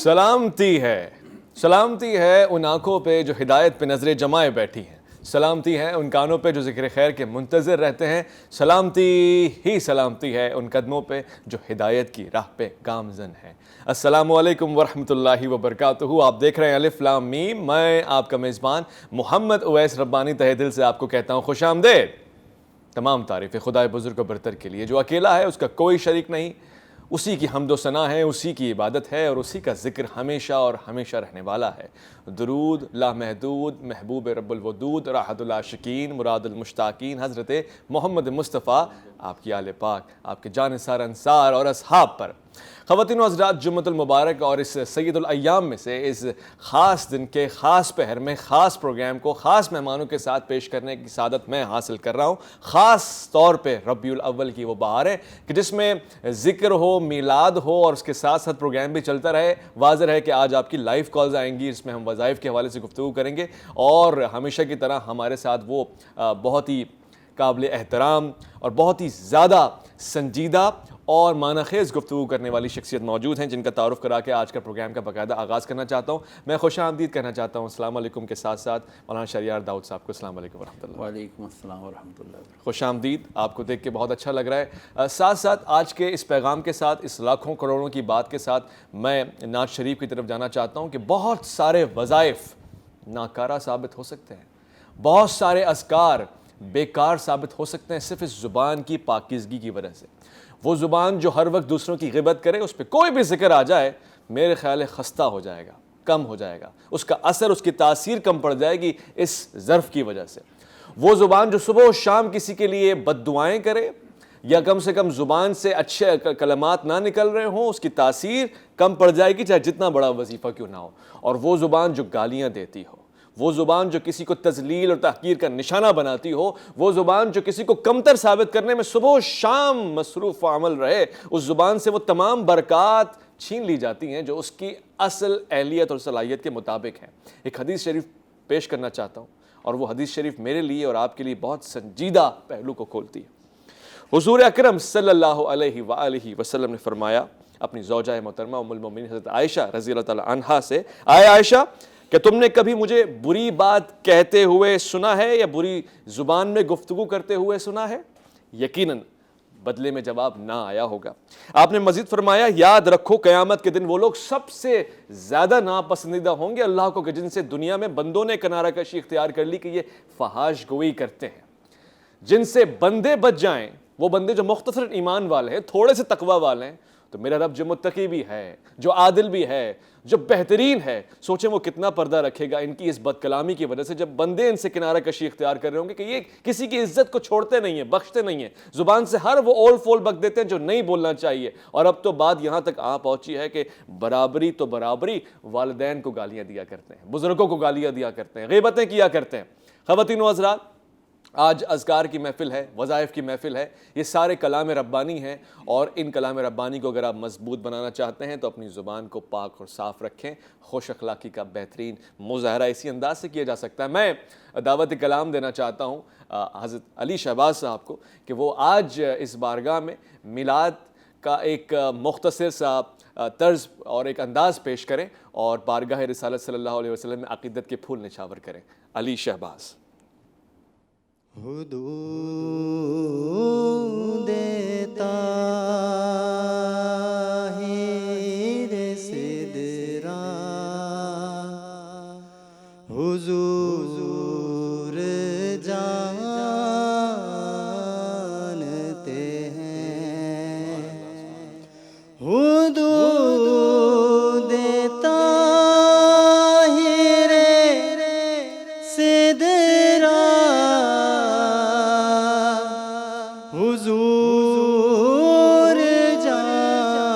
سلامتی ہے ان آنکھوں پہ جو ہدایت پہ نظریں جمائے بیٹھی ہیں، سلامتی ہے ان کانوں پہ جو ذکر خیر کے منتظر رہتے ہیں، سلامتی ہے ان قدموں پہ جو ہدایت کی راہ پہ گامزن ہیں۔ السلام علیکم ورحمۃ اللہ وبرکاتہ۔ آپ دیکھ رہے ہیں الف لام میم، میں آپ کا میزبان محمد اویس ربانی تہہ دل سے آپ کو کہتا ہوں خوش آمدید۔ تمام تعریفیں خدائے بزرگ و برتر کے لیے جو اکیلا ہے، اس کا کوئی شریک نہیں، اسی کی حمد و ثنا ہے، اسی کی عبادت ہے اور اسی کا ذکر ہمیشہ اور ہمیشہ رہنے والا ہے۔ درود لامحدود محبوب رب الودود راحت العاشقین مراد المشتاقین حضرت محمد مصطفیٰ، آپ کی آل پاک، آپ کے جانثار انصار اور اصحاب پر۔ خواتین و حضرات، جمعۃ المبارک اور اس سید الایام میں سے اس خاص دن کے خاص پہر میں خاص پروگرام کو خاص مہمانوں کے ساتھ پیش کرنے کی سعادت میں حاصل کر رہا ہوں، خاص طور پہ ربیع الاول کی وہ بہار ہے کہ جس میں ذکر ہو، میلاد ہو اور اس کے ساتھ ساتھ پروگرام بھی چلتا رہے۔ واضح ہے کہ آج آپ کی لائیو کالز آئیں گی، اس میں ہم وظائف کے حوالے سے گفتگو کریں گے اور ہمیشہ کی طرح ہمارے ساتھ وہ بہت ہی قابل احترام اور بہت ہی زیادہ سنجیدہ اور معنی خیز گفتگو کرنے والی شخصیت موجود ہیں، جن کا تعارف کرا کے آج کا پروگرام کا باقاعدہ آغاز کرنا چاہتا ہوں۔ میں خوش آمدید کہنا چاہتا ہوں السلام علیکم کے ساتھ ساتھ مولانا شہریار داؤد صاحب کو۔ السلام علیکم ورحمۃ اللہ۔ وعلیکم السلام ورحمۃ اللہ۔ خوش آمدید، آپ کو دیکھ کے بہت اچھا لگ رہا ہے۔ ساتھ ساتھ آج کے اس پیغام کے ساتھ، اس لاکھوں کروڑوں کی بات کے ساتھ میں نعت شریف کی طرف جانا چاہتا ہوں کہ بہت سارے وظائف ناکارہ ثابت ہو سکتے ہیں، بہت سارے اذکار بیکار ثابت ہو سکتے ہیں صرف اس زبان کی پاکیزگی کی وجہ سے۔ وہ زبان جو ہر وقت دوسروں کی غیبت کرے، اس پہ کوئی بھی ذکر آ جائے، میرے خیال ہے خستہ ہو جائے گا، کم ہو جائے گا، اس کا اثر، اس کی تاثیر کم پڑ جائے گی اس ظرف کی وجہ سے۔ وہ زبان جو صبح و شام کسی کے لیے بد دعائیں کرے یا کم سے کم زبان سے اچھے کلمات نہ نکل رہے ہوں، اس کی تاثیر کم پڑ جائے گی چاہے جتنا بڑا وظیفہ کیوں نہ ہو۔ اور وہ زبان جو گالیاں دیتی ہو، وہ زبان جو کسی کو تذلیل اور تحقیر کا نشانہ بناتی ہو، وہ زبان جو کسی کو کمتر ثابت کرنے میں صبح و شام مصروف عمل رہے، اس زبان سے وہ تمام برکات چھین لی جاتی ہیں جو اس کی اصل اہلیت اور صلاحیت کے مطابق ہیں۔ ایک حدیث شریف پیش کرنا چاہتا ہوں اور وہ حدیث شریف میرے لیے اور آپ کے لیے بہت سنجیدہ پہلو کو کھولتی ہے۔ حضور اکرم صلی اللہ علیہ وآلہ وسلم نے فرمایا اپنی زوجہ محترمہ ام المومنین حضرت عائشہ رضی اللہ تعالی عنہا سے، آئے عائشہ کہ تم نے کبھی مجھے بری بات کہتے ہوئے سنا ہے یا بری زبان میں گفتگو کرتے ہوئے سنا ہے؟ یقیناً بدلے میں جواب نہ آیا ہوگا۔ آپ نے مزید فرمایا یاد رکھو قیامت کے دن وہ لوگ سب سے زیادہ ناپسندیدہ ہوں گے اللہ کو کہ جن سے دنیا میں بندوں نے کنارہ کشی اختیار کر لی کہ یہ فحاش گوئی کرتے ہیں۔ جن سے بندے بچ جائیں، وہ بندے جو مختصر ایمان والے ہیں، تھوڑے سے تقوی والے ہیں، تو میرا رب جو متقی بھی ہے، جو عادل بھی ہے، جو بہترین ہے، سوچیں وہ کتنا پردہ رکھے گا ان کی اس بد کلامی کی وجہ سے جب بندے ان سے کنارہ کشی اختیار کر رہے ہوں گے کہ یہ کسی کی عزت کو چھوڑتے نہیں ہیں، بخشتے نہیں ہیں، زبان سے ہر وہ اول فول بک دیتے ہیں جو نہیں بولنا چاہیے۔ اور اب تو بات یہاں تک پہنچی ہے کہ برابری تو برابری، والدین کو گالیاں دیا کرتے ہیں، بزرگوں کو گالیاں دیا کرتے ہیں، غیبتیں کیا کرتے ہیں۔ خواتین و حضرات، آج اذکار کی محفل ہے، وظائف کی محفل ہے، یہ سارے کلام ربانی ہیں اور ان کلام ربانی کو اگر آپ مضبوط بنانا چاہتے ہیں تو اپنی زبان کو پاک اور صاف رکھیں۔ خوش اخلاقی کا بہترین مظاہرہ اسی انداز سے کیا جا سکتا ہے۔ میں دعوت کلام دینا چاہتا ہوں حضرت علی شہباز صاحب کو کہ وہ آج اس بارگاہ میں میلاد کا ایک مختصر سا طرز اور ایک انداز پیش کریں اور بارگاہ رسالت صلی اللہ علیہ وسلم میں عقیدت کے پھول نچھاور کریں۔ علی شہباز۔ حدود طاہر صدرا حضور جانتے ہیں، حدود طاہر صدرا حضور جانتے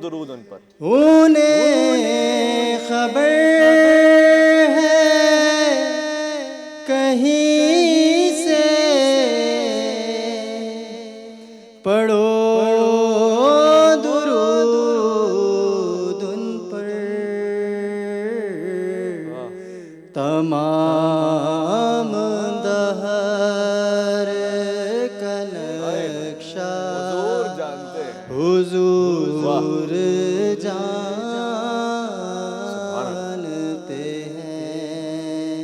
درود ان پر. انہیں خبر ہے کہیں سے، پڑھو درود ان پر، تمام دہر کا نقشہ حضور جانتے ہیں. حضور جانتے ہیں.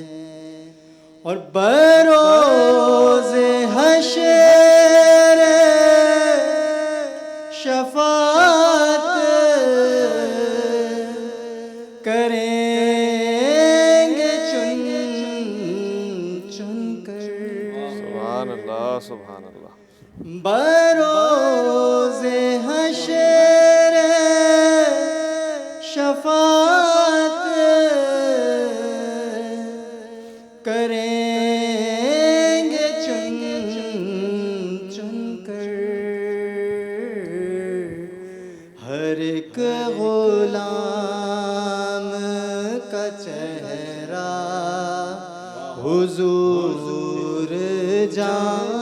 اور بروز حشر شفاعت کریں گے چن چن کر. سبحان اللہ سبحان اللہ. بروز حشر شفاعت کریں گے چن چن کر. ہر ایک غلام کا چہرہ حضور جانتے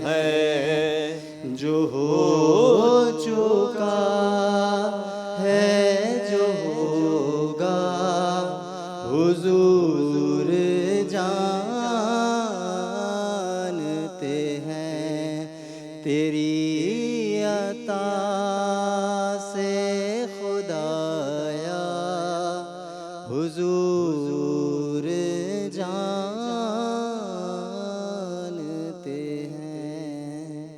ہیں. جو ہو چکا ہے جو ہوگا حضور جانتے ہیں. تیری عطا سے خدایا حضور جانتے ہیں.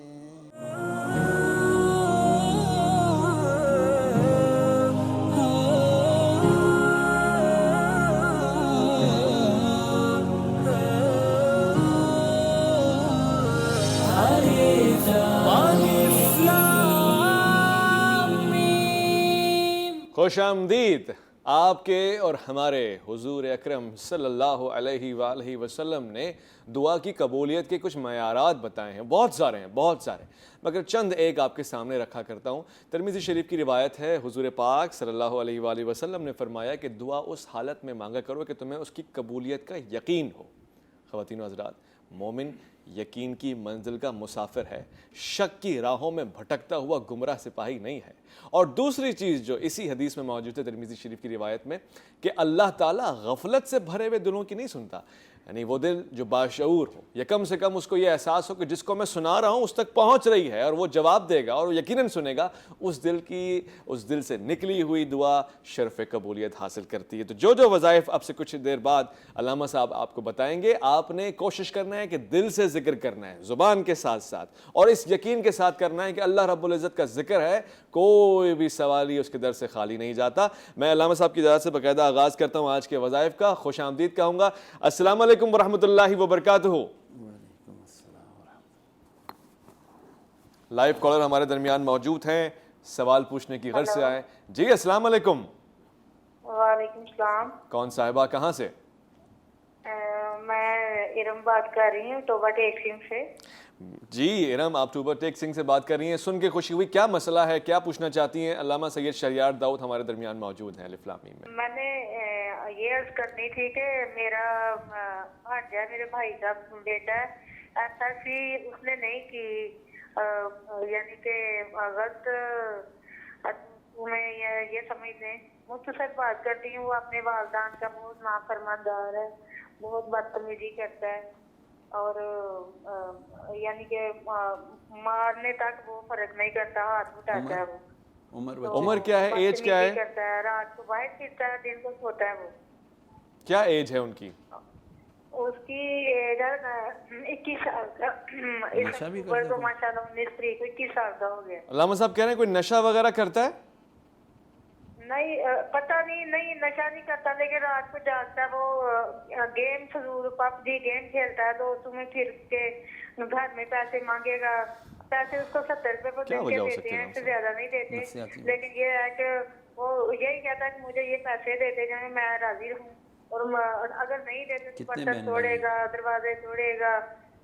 خوش آمدید آپ کے اور ہمارے حضور اکرم صلی اللہ علیہ وآلہ وسلم نے دعا کی قبولیت کے کچھ معیارات بتائے ہیں. بہت سارے ہیں، بہت سارے، مگر چند ایک آپ کے سامنے رکھا کرتا ہوں. ترمذی شریف کی روایت ہے، حضور پاک صلی اللہ علیہ وآلہ وسلم نے فرمایا کہ دعا اس حالت میں مانگا کرو کہ تمہیں اس کی قبولیت کا یقین ہو. خواتین و حضرات، مومن یقین کی منزل کا مسافر ہے، شک کی راہوں میں بھٹکتا ہوا گمراہ سپاہی نہیں ہے. اور دوسری چیز جو اسی حدیث میں موجود ہے ترمذی شریف کی روایت میں، کہ اللہ تعالیٰ غفلت سے بھرے ہوئے دلوں کی نہیں سنتا. یعنی وہ دل جو باشعور ہو، یا کم سے کم اس کو یہ احساس ہو کہ جس کو میں سنا رہا ہوں اس تک پہنچ رہی ہے اور وہ جواب دے گا اور وہ یقیناً سنے گا، اس دل سے نکلی ہوئی دعا شرف قبولیت حاصل کرتی ہے. تو جو وظائف اب سے کچھ دیر بعد علامہ صاحب آپ کو بتائیں گے، آپ نے کوشش کرنا ہے کہ دل سے ذکر کرنا ہے، زبان کے ساتھ ساتھ، اور اس یقین کے ساتھ کرنا ہے کہ اللہ رب العزت کا ذکر ہے، کوئی بھی سوالی اس کے در سے خالی نہیں جاتا. میں علامہ صاحب کی اجازت سے باقاعدہ آغاز کرتا ہوں آج کے وظائف کا. خوش آمدید کہوں گا. السلام علیکم ورحمۃ اللہ وبرکاتہ. لائیو کالر ہمارے درمیان موجود ہیں، سوال پوچھنے کی غرض سے آئے. جی السلام علیکم. وعلیکم السلام. کون صاحبہ، کہاں سے؟ میں ارم بات کر رہی ہوں ٹوبا ٹیک سنگھ سے. جی ارم، آپ ٹوبا ٹیک سنگھ سے بات کر رہی ہیں. سن کے خوشی ہوئی. کیا مسئلہ ہے، کیا پوچھنا چاہتی ہیں؟ علامہ سید شہریار داؤد ہمارے درمیان موجود ہیں الف لام میم میں. میں نے یہ عرض کرنی تھی کہ میرا بھانجا ہے، میرے بھائی کا بیٹا ہے، ایسا سی اس نے نہیں کی، یعنی کہ غلط میں یہ سمجھ لیں. مختصر بات کرتی ہوں، وہ اپنے والدین کا بہت نافرماندار ہے، بہت بدتمیزی کرتا ہے، اور یعنی کہ مارنے تک وہ فرق نہیں کرتا، ہاتھ اٹھاتا ہے. وہ عمر کیا ہے، ایج کیا ہے؟ کرتا ہے، رات کو باہر پھرتا ہے، دن کو سوتا ہے. وہ کیا ایج ہے ان کی؟ اس کی ایج 21 سال کا. اس اکتوبر کو ماشاءاللہ 19 تاریخ کو 21 سال کا ہو گیا. علامہ صاحب کہہ رہے ہیں کوئی نشہ وغیرہ کرتا ہے؟ نہیں پتہ نہیں نشہ نہیں کرتا، لیکن رات کو جاگتا ہے. وہ گیم فضول پب جی گیم کھیلتا ہے، تو تمہیں پھر کے گھر میں پیسے مانگے گا. پیسے اس کو 70 روپے کو دن کے دیتے ہیں، اس سے زیادہ نہیں دیتے. لیکن یہ ہے کہ وہ یہی کہتا ہے کہ مجھے یہ پیسے دیتے جائیں، میں راضی رہوں. اور اگر نہیں دیتے تو برتن توڑے گا، دروازے توڑے گا،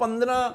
15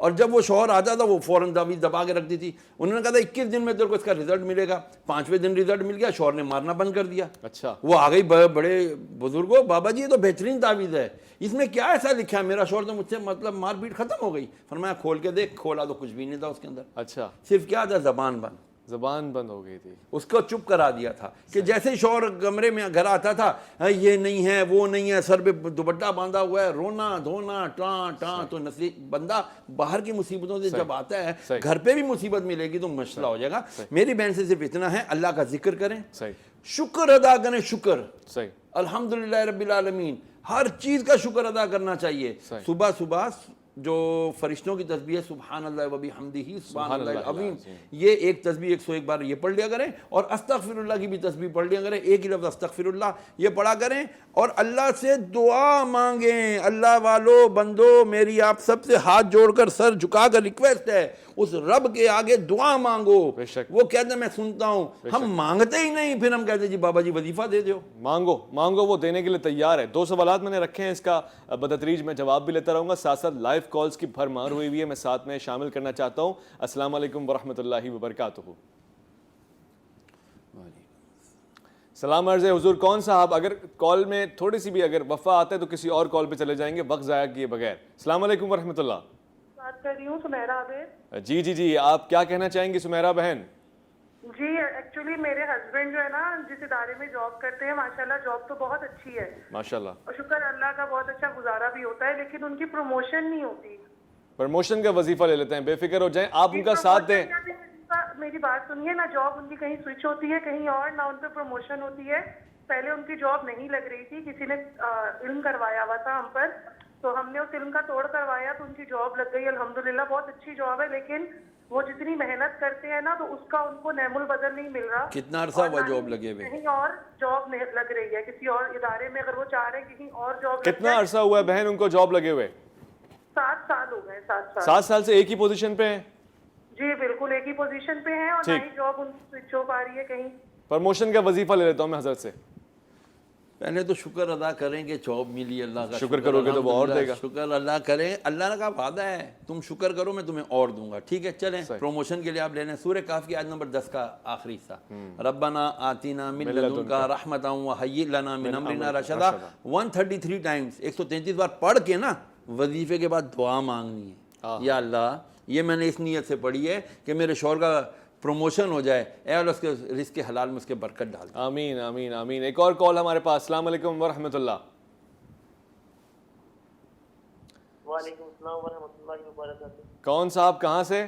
اور جب وہ شوہر آتا تھا وہ فوراً تعویذ دبا کے رکھتی تھی. انہوں نے کہا تھا 21 دن میں تیرے کو اس کا رزلٹ ملے گا. 5ویں دن رزلٹ مل گیا, شوہر نے مارنا بند کر دیا. اچھا وہ آ گئی بڑے بزرگوں, بابا جی یہ تو بہترین تعویذ ہے, اس میں کیا ایسا لکھا ہے؟ میرا شوہر تو مجھ سے مطلب مار پیٹ ختم ہو گئی. فرمایا کھول کے دیکھ. کھولا تو کچھ بھی نہیں تھا اس کے اندر, اچھا صرف کیا تھا, زبان بند. زبان بند ہو گئی تھی. اس کو چپ کرا دیا تھا کہ جیسے ہی شوہر کمرے میں گھر آتا تھا, یہ نہیں ہے وہ نہیں ہے, سر پہ دوپٹہ باندھا ہوا ہے, رونا دھونا ٹاں ٹاں. تو بندہ باہر کی مصیبتوں سے جب آتا ہے, گھر پہ بھی مصیبت ملے گی تو مسئلہ ہو جائے گا. میری بہن سے صرف اتنا ہے, اللہ کا ذکر کریں, شکر ادا کریں. شکر, صحیح, الحمدللہ رب العالمین, ہر چیز کا شکر ادا کرنا چاہیے. صبح صبح جو فرشتوں کی تسبیح ہے, سبحان اللہ و بحمدہ سبحان اللہ العظیم, یہ ایک تسبیح 101 بار یہ پڑھ لیا کریں. اور استغفر اللہ کی بھی تسبیح پڑھ لیا کریں, ایک ہی لفظ استغفر اللہ یہ پڑھا کریں. اور اللہ سے دعا مانگیں. اللہ والو بندو, میری آپ سب سے ہاتھ جوڑ کر سر جھکا کر ریکویسٹ ہے, اس رب کے آگے دعا مانگو. وہ کہتے ہیں میں سنتا ہوں, ہم مانگتے ہی نہیں, پھر ہم کہتے ہیں جی بابا جی وظیفہ دے دو. مانگو مانگو, وہ دینے کے لیے تیار ہے. 2 سوالات میں نے رکھے ہیں, اس کا بتدریج میں جواب بھی لیتا رہوں گا, ساتھ ساتھ لائیو کالز کی بھرمار ہوئی ہے, میں ساتھ میں شامل کرنا چاہتا ہوں. السلام علیکم ورحمۃ اللہ وبرکاتہ. سلام عرض حضور. کون صاحب, اگر کال میں تھوڑی سی بھی اگر وفا آتا ہے تو کسی اور کال پہ چلے جائیں گے, وقت ضائع کیے بغیر. السلام علیکم ورحمۃ اللہ. بات کر رہی ہوں سمیرہ عابد. جی جی جی, آپ کیا کہنا چاہیں گی سمیرہ بہن؟ جی ایکچولی میرے ہسبینڈ جو ہے نا, جس ادارے میں جاب کرتے ہیں, ماشاءاللہ جاب تو بہت اچھی ہے, ماشاءاللہ, اور شکر اللہ کا بہت اچھا گزارا بھی ہوتا ہے, لیکن ان کی پروموشن نہیں ہوتی. پروموشن کا وظیفہ لے لیتے ہیں, بے فکر ہو جائیں, آپ ان کا ساتھ دیں. میری بات سنیے نا, جاب ان کی کہیں سوئچ ہوتی ہے کہیں اور, نہ ان پہ پروموشن ہوتی ہے. پہلے ان کی جاب نہیں لگ رہی تھی, کسی نے علم کروایا ہوا تھا ہم پر, تو ہم نے اس علم کا توڑ کروایا تو ان کی جاب لگ گئی. الحمدللہ بہت اچھی جاب ہے, لیکن وہ جتنی محنت کرتے ہیں نا تو اس کا ان کو نعم البدل نہیں مل رہا. کتنا عرصہ ہوا جاب لگے ہوئے؟ کہیں اور جاب لگ رہی ہے کسی اور ادارے میں, اگر وہ چاہ رہے ہیں کہیں اور جاب. کتنا عرصہ ہوا ہے بہن ان کو جاب لگے ہوئے؟ 7 سال ہو گئے. 7 سال سے ایک ہی پوزیشن پہ ہیں؟ جی بالکل ایک ہی پوزیشن پہ ہیں, اور نہ ہی جاب ان کی سوئچ ہو پا رہی ہے کہیں. پروموشن کا وظیفہ لے لیتا ہوں میں حضرت سے. پہلے تو شکر ادا کریں کہ جاب ملی, اللہ کا شکر کرو گے تو وہ اور دے گا. شکر اللہ کریں, اللہ کا وعدہ ہے, تم شکر کرو میں تمہیں اور دوں گا. ٹھیک ہے چلیں, پروموشن کے لیے آپ لے لیں سورہ کہف کی آیت نمبر 10 کا آخری حصہ, ربنا آتینا من لدنک رحمۃ وہیئ لنا من امرنا رشدا, 133 ٹائمز 133 بار پڑھ کے نا وظیفے کے بعد دعا مانگنی ہے. یا اللہ یہ میں نے اس نیت سے پڑھی ہے کہ میرے شوہر کا پروموشن ہو جائے, اے اللہ اس کے رزق کے حلال میں اس کے برکت ڈال دے. آمین آمین آمین. ایک اور کال ہمارے پاس. السلام علیکم ورحمۃ اللہ. وعلیکم السلام ورحمۃ اللہ وبرکاتہ. کون صاحب, کہاں سے؟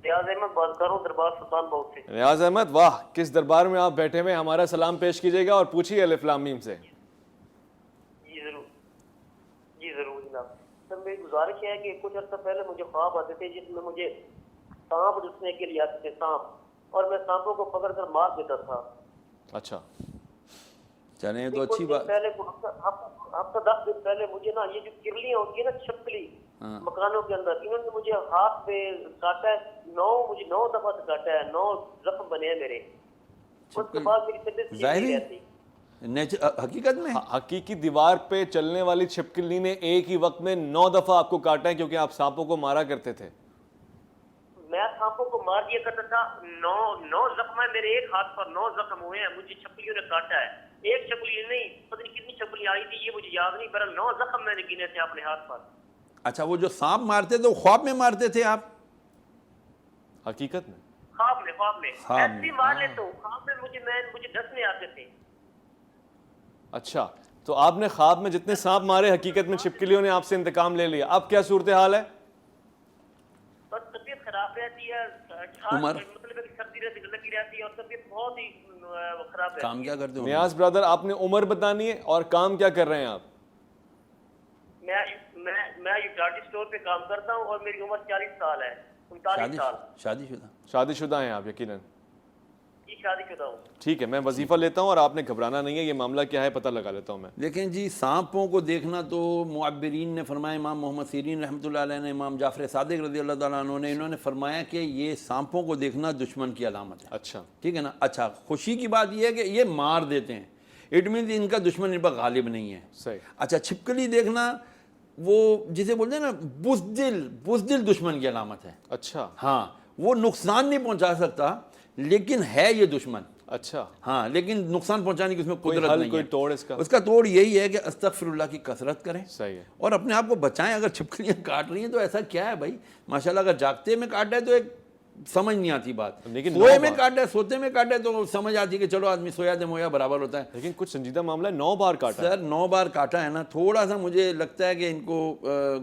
ریاض احمد بات کر رہا ہوں, دربار سلطان باؤ سے. ریاض احمد, واہ کس دربار میں آپ بیٹھے ہوئے, ہمارا سلام پیش کیجیے گا اور پوچھیے الف لام میم سے. جی ضرور, جی ضرور جناب. سر میری گزارش ہے کہ کچھ عرصہ پہلے مجھے خواب آتے تھے جس میں مجھے سانپ ڈسنے کے لیے آتے تھے, سانپ, اور میں سانپوں کو پکڑ کر مار دیتا تھا. اچھا چلیں تو اچھی بات. پہلے ہفتہ 10 دن پہلے مجھے نا یہ جو کرلیاں ہوتی ہے نا چھپکلی مکانوں کے اندر, انہوں نے مجھے ہاتھ پہ کاٹا ہے, 9 دفعہ سے کاٹا ہے, 9 زخم بنے ہیں میرے. اس کے بعد میری طبیعت ٹھیک نہیں رہتی. حقیقت میں حقیقی دیوار پہ چلنے والی چھپکلی نے ایک ہی وقت میں 9 دفعہ آپ کو کاٹا ہے, کیونکہ آپ سانپوں کو مارا کرتے تھے. میں سانپوں کو مار دیا کرتا تھا. 9 زخم ہے میرے ایک ہاتھ پر, 9 زخم ہوئے ہیں, مجھے چھپکلیوں نے کاٹا ہے. ایک چھپکلی نہیں, پتہ نہیں کتنی چھپکلی آئی تھی یہ مجھے یاد نہیں, پر 9 زخم میں نے گنے تھے اپنے ہاتھ پر. اچھا وہ جو سانپ مارتے تھے وہ خواب میں مارتے تھے آپ؟ حقیقت میں خواب میں ایسے مار لیتا ہوں, خواب میں مجھے ڈسنے آتے تھے. اچھا, تو آپ نے خواب میں جتنے سانپ مارے حقیقت میں چھپکلیوں نے آپ سے انتقام لے لیا. اب کیا صورتحال ہے؟ بس طبیعت خراب رہتی ہے, مطلب سردی لگی رہتی ہے, اور طبیعت بہت ہی خراب ہے. کام کیا کرتے ہو نیاز برادر, آپ نے عمر بتانی ہے اور کام کیا کر رہے ہیں آپ؟ میں یوٹیلیٹی اسٹور پہ کام کرتا ہوں اور میری عمر 40 سال ہے. 39 سال. شادی شدہ ہیں آپ یقیناً؟ جی شادی شدہ ہوں. ٹھیک ہے, میں وظیفہ لیتا ہوں اور آپ نے گھبرانا نہیں ہے, یہ معاملہ کیا ہے پتہ لگا لیتا ہوں میں. لیکن جی سانپوں کو دیکھنا تو معبرین نے فرمایا, امام محمد سیرین رحمۃ اللہ علیہ نے, امام جعفر صادق رضی اللہ تعالیٰ عنہ نے, انہوں نے فرمایا کہ یہ سانپوں کو دیکھنا دشمن کی علامت ہے. اچھا ٹھیک ہے نا. اچھا خوشی کی بات یہ ہے کہ یہ مار دیتے ہیں, اٹ مینس ان کا دشمن ان پر غالب نہیں ہے. صحیح. اچھا چھپکلی دیکھنا وہ جسے بولتے ہیں نا بزدل دشمن کی علامت ہے. اچھا ہاں وہ نقصان نہیں پہنچا سکتا لیکن ہے یہ دشمن. اچھا ہاں لیکن نقصان پہنچانے کی اس میں قدرت نہیں کوئی ہے. توڑ اس کا توڑ یہی ہے کہ استغفر اللہ کی کثرت کریں صحیح ہے. اور اپنے آپ کو بچائیں. اگر چھپکلیاں کاٹ رہی ہیں تو ایسا کیا ہے بھائی ماشاءاللہ. اگر جاگتے میں کاٹ ہے تو ایک سمجھ نہیں آتی بات, لیکن سوئے میں کاٹا ہے سوتے میں کاٹا ہے تو سمجھ آتی ہے کہ چلو آدمی سویا دے مویا برابر ہوتا ہے. لیکن کچھ سنجیدہ معاملہ ہے, 9 بار کاٹا. سر 9 بار کاٹا ہے نا, تھوڑا سا مجھے لگتا ہے کہ ان کو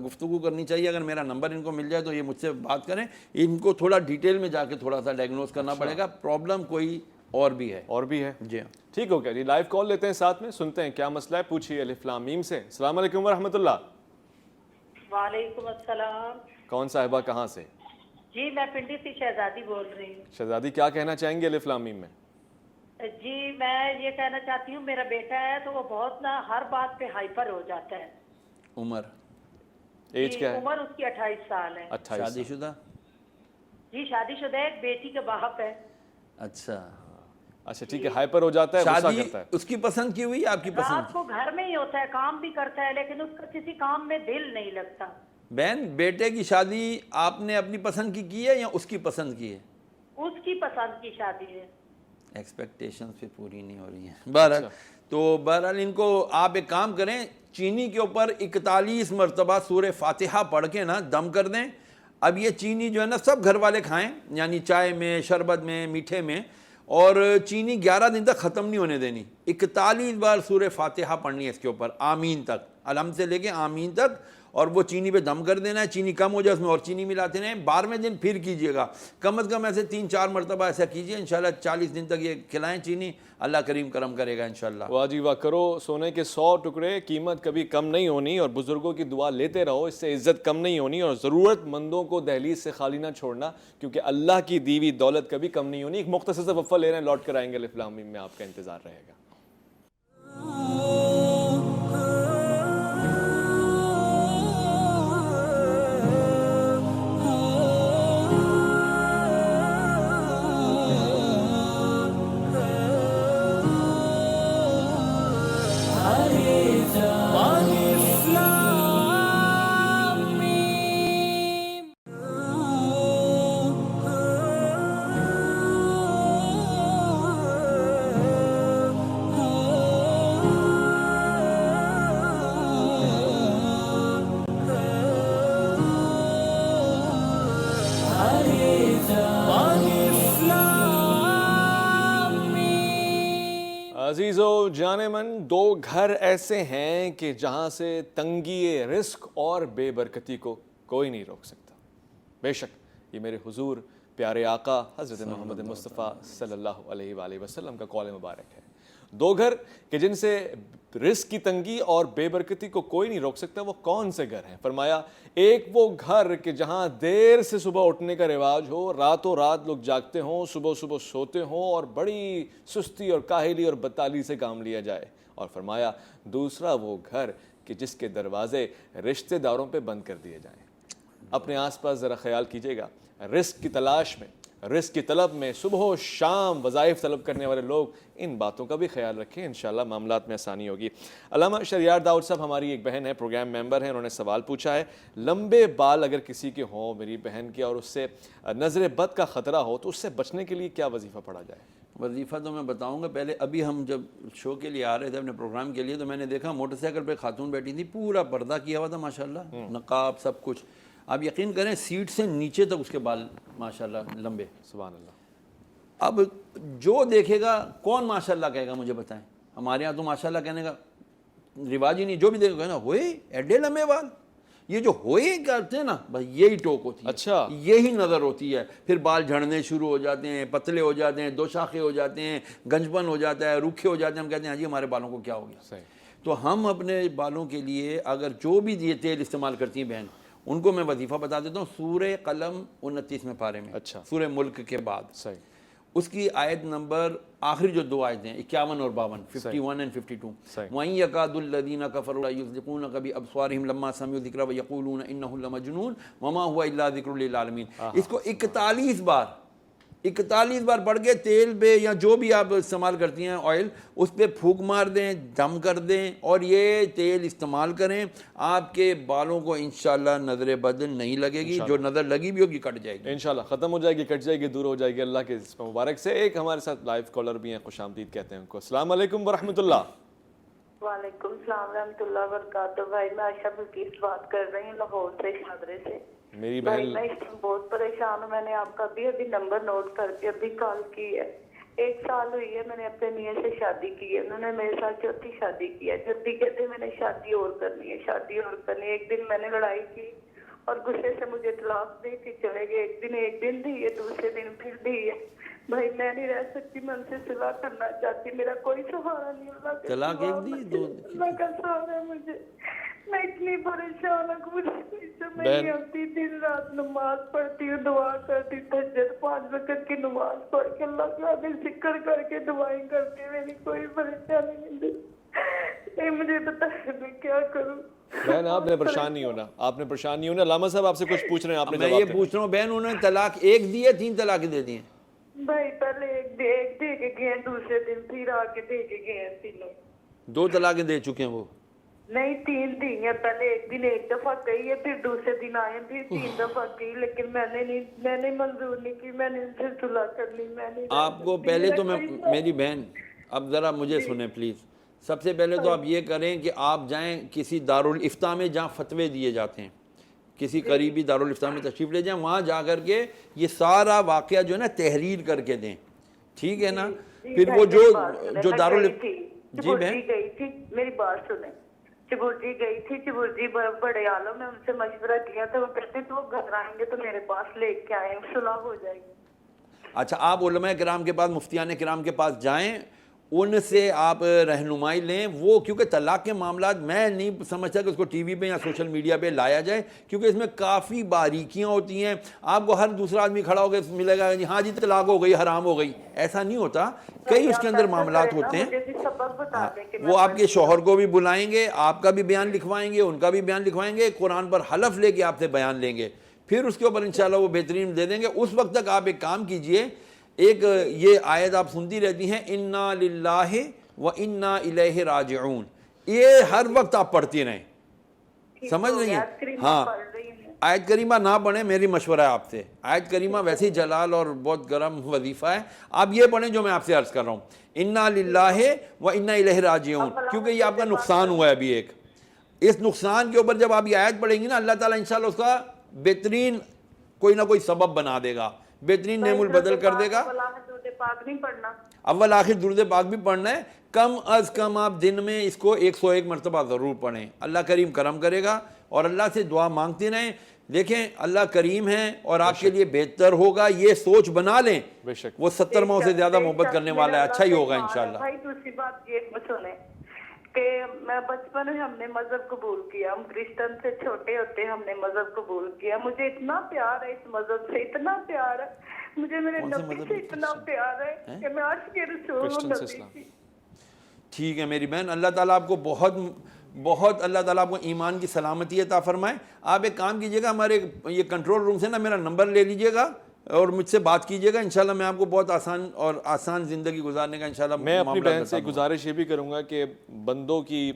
گفتگو کرنی چاہیے. اگر میرا نمبر ان کو مل جائے تو یہ مجھ سے بات کریں. ان کو تھوڑا ڈیٹیل میں جا کے تھوڑا سا ڈائگنوز کرنا پڑے گا. پرابلم کوئی اور بھی ہے جی ہاں ٹھیک ہو گیا جی. لائیو کال لیتے ہیں, ساتھ میں سنتے ہیں کیا مسئلہ ہے. پوچھیے الف لام میم سے. السلام علیکم ورحمۃ اللہ. وعلیکم السلام. کون صاحبہ کہاں سے؟ جی میں پنڈی سے شہزادی بول رہی ہوں. شہزادی کیا کہنا چاہیں گے الف لام میم میں؟ جی میں یہ کہنا چاہتی ہوں, میرا بیٹا ہے تو وہ بہت نا ہر بات پہ ہائپر ہو جاتا ہے. عمر ایج کیا ہے؟ عمر اس کی 28 سال ہے. 28. شادی شدہ؟ جی شادی شدہ ہے, ایک بیٹی کا باپ ہے. اچھا اچھا ٹھیک ہے. ہائپر ہو جاتا ہے, غصہ شادی کرتا ہے. اس کی پسند کی ہوئی آپ کی پسند رات کو گھر میں ہی ہوتا ہے, کام بھی کرتا ہے لیکن اس کا کسی کام میں دل نہیں لگتا. بہن بیٹے کی شادی آپ نے اپنی پسند کی ہے یا اس کی پسند کی ہے؟ اس کی پسند کی شادی ہے. ایکسپیکٹیشنز پہ پوری نہیں ہو رہی ہیں. بہرحال تو بہرحال ان کو آپ ایک کام کریں, چینی کے اوپر 41 مرتبہ سورہ فاتحہ پڑھ کے نا دم کر دیں. اب یہ چینی جو ہے نا سب گھر والے کھائیں, یعنی چائے میں, شربت میں, میٹھے میں, اور چینی 11 دن تک ختم نہیں ہونے دینی. 41 بار سورہ فاتحہ پڑھنی ہے اس کے اوپر, آمین تک, الحمد سے لے کے آمین تک, اور وہ چینی پہ دم کر دینا ہے. چینی کم ہو جائے اس میں اور چینی ملاتے رہیں. 12ویں دن پھر کیجئے گا, کم از کم ایسے 3-4 مرتبہ ایسا کیجئے. انشاءاللہ 40 دن تک یہ کھلائیں چینی, اللہ کریم کرم کرے گا انشاءاللہ. واہ جی واہ. کرو سونے کے 100 ٹکڑے, قیمت کبھی کم نہیں ہونی, اور بزرگوں کی دعا لیتے رہو, اس سے عزت کم نہیں ہونی, اور ضرورت مندوں کو دہلیز سے خالی نہ چھوڑنا, کیونکہ اللہ کی دی ہوئی دولت کبھی کم نہیں ہونی. ایک مختصر سا وقفہ لے رہے ہیں, لوٹ کر آئیں گے. الف لام میم میں آپ کا انتظار رہے گا. عزیزو جان من, 2 گھر ایسے ہیں کہ جہاں سے تنگی رزق اور بے برکتی کو کوئی نہیں روک سکتا. بے شک یہ میرے حضور پیارے آقا حضرت محمد مصطفیٰ صلی اللہ علیہ وآلہ وسلم کا قول مبارک ہے. 2 گھر کہ جن سے رزق کی تنگی اور بے برکتی کو کوئی نہیں روک سکتا. وہ کون سے گھر ہیں؟ فرمایا ایک وہ گھر کہ جہاں دیر سے صبح اٹھنے کا رواج ہو, راتوں رات لوگ جاگتے ہوں, صبح صبح سوتے ہوں, اور بڑی سستی اور کاہلی اور بدتالی سے کام لیا جائے. اور فرمایا دوسرا وہ گھر کہ جس کے دروازے رشتہ داروں پہ بند کر دیے جائیں. اپنے آس پاس ذرا خیال کیجئے گا, رزق کی تلاش میں, رزق کی طلب میں صبح و شام وظائف طلب کرنے والے لوگ, ان باتوں کا بھی خیال رکھیں, انشاءاللہ معاملات میں آسانی ہوگی. علامہ شریار داؤد صاحب ہماری ایک بہن ہے, پروگرام ممبر ہیں, انہوں نے سوال پوچھا ہے, لمبے بال اگر کسی کے ہوں میری بہن کے, اور اس سے نظر بد کا خطرہ ہو, تو اس سے بچنے کے لیے کیا وظیفہ پڑھا جائے؟ وظیفہ تو میں بتاؤں گا. پہلے ابھی ہم جب شو کے لیے آ رہے تھے اپنے پروگرام کے لیے, تو میں نے دیکھا موٹر سائیکل پہ خاتون بیٹھی تھی, پورا پردہ کیا ہوا تھا ماشاءاللہ, نقاب سب کچھ. آپ یقین کریں سیٹ سے نیچے تک اس کے بال ماشاءاللہ لمبے. سبحان اللہ. اب جو دیکھے گا کون ماشاءاللہ کہے گا, مجھے بتائیں. ہمارے ہاں تو ماشاءاللہ کہنے کا رواج ہی نہیں. جو بھی دیکھے گا نا ہوئے ایڈے لمبے بال, یہ جو ہوئے کرتے ہیں نا بس یہی ٹوک ہوتی ہے. اچھا یہی نظر ہوتی ہے. پھر بال جھڑنے شروع ہو جاتے ہیں, پتلے ہو جاتے ہیں, 2 شاخے ہو جاتے ہیں, گنجپن ہو جاتا ہے, روکھے ہو جاتے ہیں. ہم کہتے ہیں ہاں جی ہمارے بالوں کو کیا ہو گیا. صحیح. تو ہم اپنے بالوں کے لیے اگر جو بھی یہ تیل استعمال کرتی ہیں بہن, ان کو میں وظیفہ بتا دیتا ہوں. سورہ قلم 29 پارے میں, اچھا, سورہ ملک کے بعد. صحیح. اس کی آیت نمبر آخری جو 2 آیتیں 51 اور 52, 51 and 52. وَإِن يَكَادُ الَّذِينَ كَفَرُوا لَيُزْلِقُونَكَ بِأَبْصَارِهِمْ لَمَّا سَمِعُوا الذِّكْرَ وَيَقُولُونَ إِنَّهُ لَمَجْنُونٌ وَمَا هُوَ إِلَّا ذِكْرٌ لِّلْعَالَمِينَ. اس کو 41 بار 41 بار پڑھ کے تیل پہ یا جو بھی آپ استعمال کرتی ہیں آئل اس پہ پھونک مار دیں, دم کر دیں اور یہ تیل استعمال کریں. آپ کے بالوں کو انشاءاللہ نظر بد نہیں لگے گی, جو نظر لگی بھی ہوگی کٹ جائے گی انشاءاللہ, ختم ہو جائے گی, کٹ جائے گی, دور ہو جائے گی اللہ کے اس مبارک سے. ایک ہمارے ساتھ لائیو کالر بھی ہیں, خوش آمدید کہتے ہیں ان کو. السلام علیکم ورحمۃ اللہ. وعلیکم السلام ورحمۃ اللہ وبرکاتہ. بھائی میں عائشہ بلقیس بات کر رہی ہوں لاہور سے, شادرے سے. میری بھائی بہن میں اس میں بہت پریشان ہوں. میں نے آپ کا ابھی نمبر نوٹ کر کے ابھی کال کی ہے. 1 سال ہوئی ہے میں نے اپنے میاں سے شادی کی ہے. انہوں نے میرے ساتھ 4تھی شادی کی ہے. جب بھی کہتے میں نے شادی اور کرنی ہے, شادی اور کرنی ہے. ایک دن میں نے لڑائی کی اور غصے سے مجھے طلاق دے کے چلے گئے. ایک دن دی ہے, دوسرے دن پھر دی ہے. بھائی میں نہیں رہ سکتی, میں ان سے صلح کرنا چاہتی. میرا کوئی سہارا نہیں. اللہ کے طلاق ایک دی, دو اللہ کا سہارا ہے مجھے. میں اتنی پریشان ہوں, مجھے میں نہیں آتی. دن رات نماز پڑھتی ہوں, دعا کرتی, تہجد 5 وقت کی نماز پڑھ کے اللہ کے آگے ذکر کر کے دعائیں کرتی. میری کوئی پریشانی نہیں. مجھے بتا میں کیا کروں. بہن آپ نے پریشان نہیں ہونا, آپ نے پریشان نہیں ہونا. علامہ صاحب آپ سے کچھ پوچھ رہے ہیں, آپ نے میں یہ پوچھ رہا ہوں بہن انہوں نے طلاق ایک دی ہے 3 طلاقیں دے دی ہیں؟ بھائی پہلے ایک دے کے گئے, دوسرے دن پھر آ کے دے کے گئے. تینوں 2 طلاقیں دے چکے ہیں وہ. نہیں 3 دی ہیں. پہلے ایک دن ایک دفعہ گئی ہے, پھر دوسرے دن آئے, پھر 3 دفعہ گئی. لیکن میں نے منظور نہیں کی, میں نے ان سے صلح کر لی. میں نے آپ کو پہلے تو میری بہن اب ذرا مجھے سنیں پلیز. سب سے پہلے تو آپ یہ کریں کہ آپ جائیں کسی دارالافتاء میں جہاں فتوے دیے جاتے ہیں, کسی قریبی دارالافتاء میں تشریف لے جائیں, وہاں جا کر کے یہ سارا واقعہ جو ہے نا تحریر کر کے دیں, ٹھیک ہے نا. پھر وہ جو دارالافتاء جی بہن گئی تھی, میری بات سنیں. چبرجی گئی تھی, چبرجی بڑے عالم میں ان سے مشورہ کیا تھا. وہ کہتے تو وہ گھر آئیں گے تو میرے پاس لے کے آئیں, صلح ہو جائے گی. اچھا آپ علماء کرام کے پاس, مفتیان کرام کے پاس جائیں, ان سے آپ رہنمائی لیں. وہ کیونکہ طلاق کے معاملات میں نہیں سمجھتا کہ اس کو ٹی وی پہ یا سوشل میڈیا پہ لایا جائے, کیونکہ اس میں کافی باریکیاں ہوتی ہیں. آپ کو ہر دوسرا آدمی کھڑا ہو کے ملے گا ہاں جی طلاق ہو گئی, حرام ہو گئی, ایسا نہیں ہوتا. کئی اس کے اندر معاملات ہوتے ہیں. وہ آپ کے شوہر کو بھی بلائیں گے, آپ کا بھی بیان لکھوائیں گے, ان کا بھی بیان لکھوائیں گے, قرآن پر حلف لے کے آپ سے بیان لیں گے, پھر اس کے اوپر انشاءاللہ وہ بہترین دے دیں گے. اس وقت تک آپ ایک کام کیجئے, ایک یہ آیت آپ سنتی رہتی ہیں, انا للہ و انا الیہ راجعون, یہ ہر وقت آپ پڑھتی رہیں, سمجھ رہی ہیں. ہاں آیت کریمہ نہ پڑھیں, میری مشورہ ہے آپ سے. آیت کریمہ ویسے ہی جلال اور بہت گرم وظیفہ ہے, آپ یہ پڑھیں جو میں آپ سے عرض کر رہا ہوں, انا للہ و انا الیہ راجعون, کیونکہ یہ آپ کا نقصان ہوا ہے ابھی ایک. اس نقصان کے اوپر جب آپ یہ آیت پڑھیں گی نا, اللہ تعالیٰ انشاءاللہ اس کا بہترین کوئی نہ کوئی سبب بنا دے گا, بہترین نعم البدل کر دے گا. اول آخر درود پاک بھی پڑھنا ہے, کم از کم آپ دن میں اس کو 101 مرتبہ ضرور پڑھیں. اللہ کریم کرم کرے گا, اور اللہ سے دعا مانگتے رہیں. دیکھیں اللہ کریم ہے اور آپ کے لیے بہتر ہوگا, یہ سوچ بنا لیں. وہ 70 ماہ سے زیادہ محبت کرنے والا ہے, اچھا ہی ہوگا انشاءاللہ. بھائی دوسری بات یہ سنیں کہ میں بچپن میں ہم نے مذہب قبول کیا, ہم کرسچن سے چھوٹے ہوتے ہم نے مذہب قبول کیا. مجھے اتنا پیار ہے اس مذہب سے, اتنا پیار ہے مجھے میرے نبی سے, اتنا پیار ہے کہ میں آج کے رسول نبی. ٹھیک ہے میری بہن, اللہ تعالیٰ آپ کو بہت اللہ تعالیٰ آپ کو ایمان کی سلامتی عطا فرمائے. آپ ایک کام کیجئے گا, ہمارے یہ کنٹرول روم سے نا میرا نمبر لے لیجئے گا اور مجھ سے بات کیجئے گا. انشاءاللہ میں آپ کو بہت آسان زندگی گزارنے کا انشاءاللہ میں اپنی بہن سے گزارش یہ بھی کروں گا کہ بندوں کی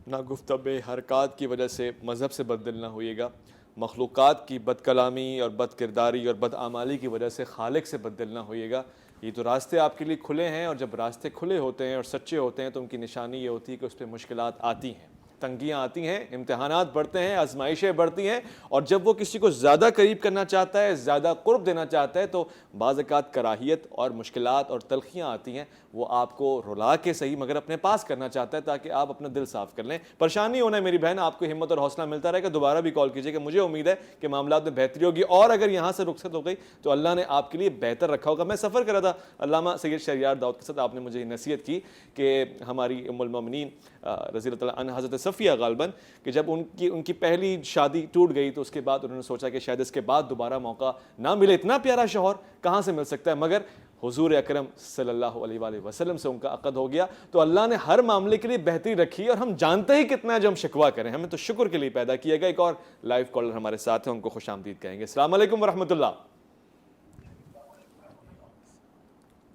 ناگفتگو حرکات کی وجہ سے مذہب سے بددل نہ ہوئیے گا, مخلوقات کی بد کلامی اور بد کرداری اور بد اعمالی کی وجہ سے خالق سے بددل نہ ہوئیے گا. یہ تو راستے آپ کے لیے کھلے ہیں, اور جب راستے کھلے ہوتے ہیں اور سچے ہوتے ہیں تو ان کی نشانی یہ ہوتی ہے کہ اس پہ مشکلات آتی ہیں, تنگیاں آتی ہیں, امتحانات بڑھتے ہیں, آزمائشیں بڑھتی ہیں. اور جب وہ کسی کو زیادہ قریب کرنا چاہتا ہے, زیادہ قرب دینا چاہتا ہے, تو بعض اوقات کراہیت اور مشکلات اور تلخیاں آتی ہیں. وہ آپ کو رلا کے صحیح مگر اپنے پاس کرنا چاہتا ہے تاکہ آپ اپنا دل صاف کر لیں. پریشان نہیں ہونا ہے میری بہن, آپ کو ہمت اور حوصلہ ملتا رہے گا. دوبارہ بھی کال کیجیے کہ مجھے امید ہے کہ معاملات میں بہتری ہوگی, اور اگر یہاں سے رخصت ہو گئی تو اللہ نے آپ کے لیے بہتر رکھا ہوگا. میں سفر کر رہا تھا علامہ سید شہریار داؤد کے ساتھ, آپ نے مجھے یہ نصیحت کی کہ ہماری ام المومنین رضی اللہ تعالیٰ عنہ حضرت صفیہ غالباً, کہ جب ان کی پہلی شادی ٹوٹ گئی تو اس کے بعد انہوں نے سوچا کہ شاید اس کے بعد دوبارہ موقع نہ ملے. اتنا پیارا شوہر کہاں سے مل سکتا ہے, مگر حضور اکرم صلی اللہ علیہ وآلہ وسلم سے ان کا عقد ہو گیا. تو اللہ نے ہر معاملے کے لیے بہتری رکھی, اور ہم جانتے ہی کتنا ہے جو ہم شکوہ کریں, ہمیں تو شکر کے لیے پیدا کیا گیا. ایک اور لائیو کالر ہمارے ساتھ ہیں, ان کو خوش آمدید کہیں گے. السلام علیکم ورحمۃ اللہ.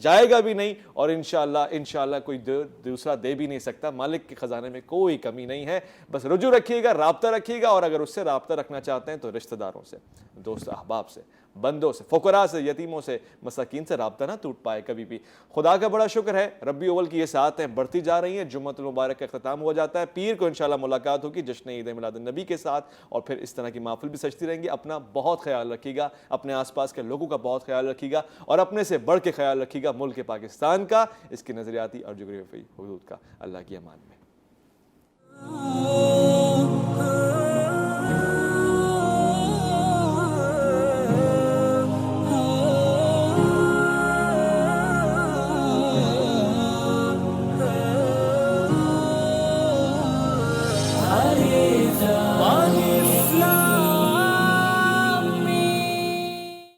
جائے گا بھی نہیں, اور انشاءاللہ کوئی دوسرا دے بھی نہیں سکتا. مالک کے خزانے میں کوئی کمی نہیں ہے. بس رجوع رکھیے گا, رابطہ رکھیے گا, اور اگر اس سے رابطہ رکھنا چاہتے ہیں تو رشتہ داروں سے, دوست احباب سے, بندوں سے, فقراء سے, یتیموں سے, مساکین سے رابطہ نہ ٹوٹ پائے کبھی بھی. خدا کا بڑا شکر ہے, ربیع اول کی یہ ساعتیں بڑھتی جا رہی ہیں, جمعۃ المبارک کا اختتام ہو جاتا ہے, پیر کو انشاءاللہ ملاقات ہوگی جشن عید میلاد النبی کے ساتھ, اور پھر اس طرح کی محفل بھی سجتی رہیں گی. اپنا بہت خیال رکھیے گا, اپنے آس پاس کے لوگوں کا بہت خیال رکھیے گا, اور اپنے سے بڑھ کے خیال رکھیے گا ملک پاکستان کا, اس کی نظریاتی اور جغرافیائی حدود کا. اللہ کی امان میں.